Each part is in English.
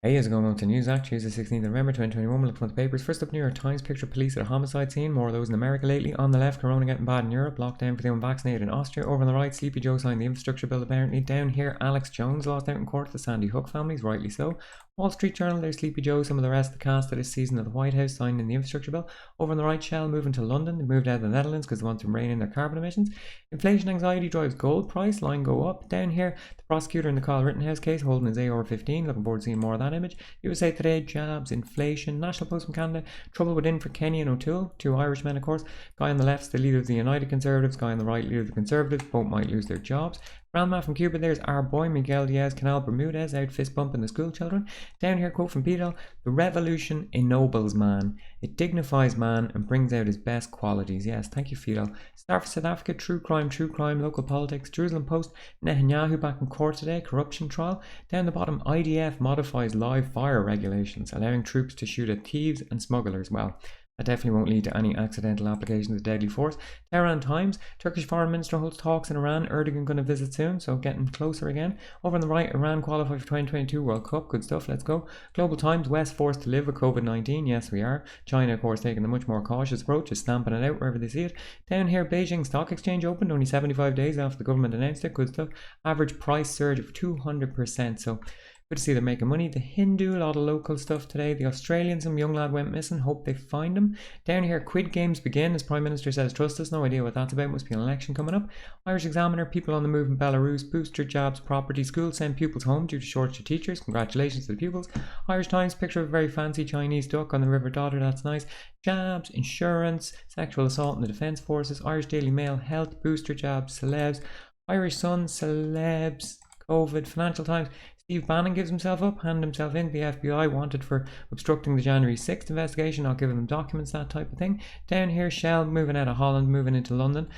Hey, how's it going? Welcome to News Act, Tuesday 16th November 2021. We'll look at the papers. First up, New York Times picture police at a homicide scene. More of those in America lately. On the left, Corona getting bad in Europe. Lockdown for the unvaccinated in Austria. Over on the right, Sleepy Joe signed the infrastructure bill apparently. Down here, Alex Jones lost out in court to the Sandy Hook families, rightly so. Wall Street Journal, there's Sleepy Joe, some of the rest of the cast of this season of the White House signing the infrastructure bill. Over on the right, Shell moving to London. They moved out of the Netherlands because they want to rein in their carbon emissions. Inflation anxiety drives gold price, line go up. Down here, the prosecutor in the Kyle Rittenhouse case holding his AR-15. Looking forward to seeing more of that image. USA Today, jobs, inflation. National Post from Canada, trouble within for Kenny and O'Toole, two Irishmen of course. Guy on the left's the leader of the United Conservatives, guy on the right, leader of the Conservatives. Both might lose their jobs. Grandma from Cuba, there's our boy Miguel Diaz-Canel Bermudez out fist bumping the school children. Down here, quote from Peter, the revolution ennobles man. It dignifies man and brings out his best qualities. Yes, thank you, Fidel. Star for South Africa, true crime, local politics. Jerusalem Post, Netanyahu back in court today, corruption trial. Down the bottom, IDF modifies live fire regulations, allowing troops to shoot at thieves and smugglers. Well, that definitely won't lead to any accidental applications of deadly force. Tehran Times, Turkish Foreign Minister holds talks in Iran. Erdogan going to visit soon, so getting closer again. Over on the right, Iran qualified for 2022 World Cup. Good stuff, let's go. Global Times, West forced to live with COVID-19. Yes, we are. China, of course, taking the much more cautious approach, is stamping it out wherever they see it. Down here, Beijing Stock Exchange opened only 75 days after the government announced it. Good stuff. Average price surge of 200%, so good to see they're making money. The Hindu, a lot of local stuff today. The Australian, some young lad went missing. Hope they find him. Down here, Quid Games begin. As Prime Minister says, trust us. No idea what that's about. Must be an election coming up. Irish Examiner, people on the move in Belarus. Booster jobs, property. Schools send pupils home due to shortage of teachers. Congratulations to the pupils. Irish Times, picture of a very fancy Chinese duck on the River Dodder. That's nice. Jabs, insurance, sexual assault in the Defence Forces. Irish Daily Mail, health, booster jobs, celebs. Irish Sun, celebs, COVID. Financial Times, Steve Bannon gives himself up, handed himself in to the FBI, wanted for obstructing the January 6th investigation, not giving them documents, that type of thing. Down here, Shell moving out of Holland, moving into London.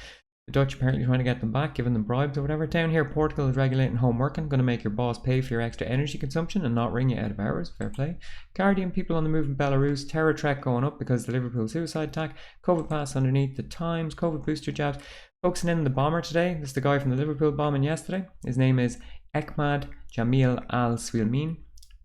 The Dutch apparently trying to get them back, giving them bribes or whatever. Down here, Portugal is regulating home working, going to make your boss pay for your extra energy consumption and not ring you out of hours. Fair play. Guardian, people on the move in Belarus. Terror threat going up because of the Liverpool suicide attack. COVID pass underneath the Times. COVID booster jabs. Focusing in on the bomber today. This is the guy from the Liverpool bombing yesterday. His name is Ahmad Jamil al-Swilmin.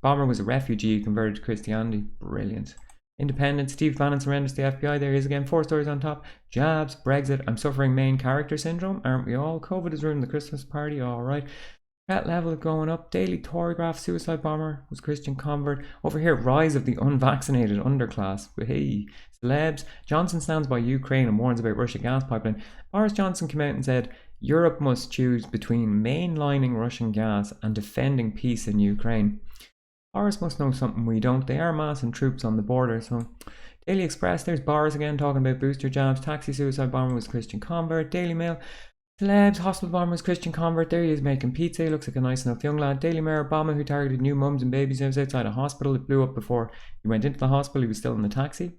Bomber was a refugee converted to Christianity. Brilliant. Independent, Steve Bannon surrenders to the FBI. There he is again. 4 stories on top. Jabs, Brexit, I'm suffering main character syndrome. Aren't we all? COVID has ruined the Christmas party. Alright. Threat level going up. Daily Telegraph, suicide bomber was Christian convert. Over here, rise of the unvaccinated underclass. Hey, celebs. Johnson stands by Ukraine and warns about Russian gas pipeline. Boris Johnson came out and said, Europe must choose between mainlining Russian gas and defending peace in Ukraine. Boris must know something we don't. They are massing troops on the border. So, Daily Express, there's Boris again talking about booster jabs. Taxi suicide bomber was Christian convert. Daily Mail, celebs, hospital bomber was Christian convert. There he is making pizza. He looks like a nice enough young lad. Daily Mail, Obama who targeted new mums and babies outside a hospital. It blew up before he went into the hospital. He was still in the taxi.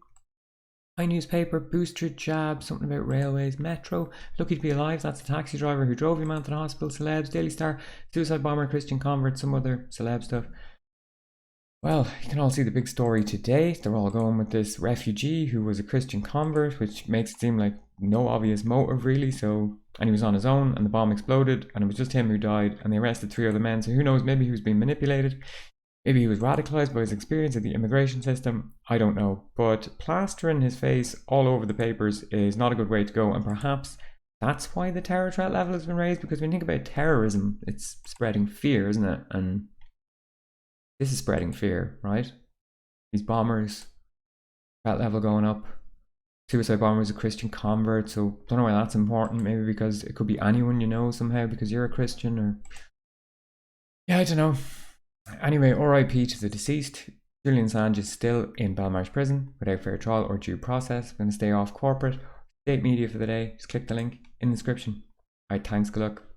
My newspaper, booster jab, something about railways. Metro, lucky to be alive. That's the taxi driver who drove your man to the hospital. Celebs, Daily Star, suicide bomber, Christian convert, some other celeb stuff. Well, you can all see the big story today. They're all going with this refugee who was a Christian convert, which makes it seem like no obvious motive really. So, and he was on his own and the bomb exploded and it was just him who died and they arrested 3 other men. So who knows, maybe he was being manipulated. Maybe he was radicalized by his experience of the immigration system. I don't know. But plastering his face all over the papers is not a good way to go. And perhaps that's why the terror threat level has been raised. Because when you think about terrorism, it's spreading fear, isn't it? And this is spreading fear, right? These bombers, threat level going up. Suicide bomber is a Christian convert. So don't know why that's important. Maybe because it could be anyone you know somehow because you're a Christian or... Yeah, I don't know. Anyway, RIP to the deceased. Julian Assange is still in Belmarsh prison without fair trial or due process. We're going to stay off corporate. State media for the day. Just click the link in the description. Alright, thanks, good luck.